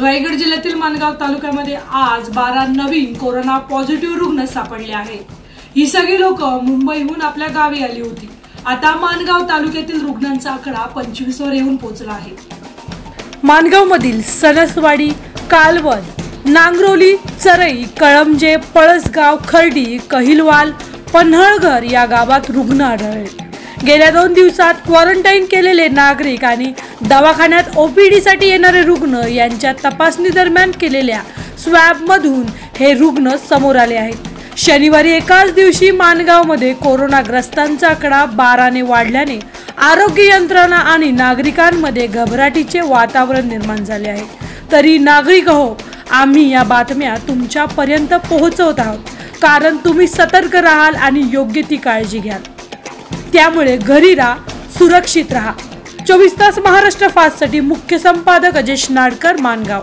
रायगड जिल्ह्यातील माणगाव तालुक्यामध्ये आज 12 नवीन कोरोना पॉझिटिव्ह रुग्ण सापडले आहेत। ही सगळी लोक मुंबईहून आपल्या गावी आली होती। आता माणगाव तालुक्यातील रुग्णांचा आकडा 25 वर येऊन पोहोचला आहे। माणगाव मधील सणसवाडी, कालवण, नांगरोली, चरई, कळमजे, पळसगाव, खर्डी, कहिलवाल, पन्हाळघर या गावात रुग्ण आढळले। गेल्या 2 दिवसात क्वारंटाईन केलेले नागरिक आणि दवाखान्यात ओपीडी साठी येणारे रुग्ण यांच्या तपासणी दरम्यान केलेल्या स्वॅब मधून हे रुग्ण समोर आले आहेत। शनिवारी एकाच दिवशी माणगावमध्ये कोरोनाग्रस्तांचा आकडा 12 ने वाढल्याने आरोग्य यंत्रणा आणि नागरिकांमध्ये घबराटीचे वातावरण निर्माण झाले आहे। तरी नागरिक हो, आम्ही या बातम्या तुमच्यापर्यंत पोहोचवत आहोत, कारण तुम्ही सतर्क राहाल आणि योग्य ती काळजी घ्याल। त्यामुळे घरी राहा, सुरक्षित राहा। 24 तास महाराष्ट्र फास्टसाठी मुख्य संपादक अजय नाडकर, माणगाव।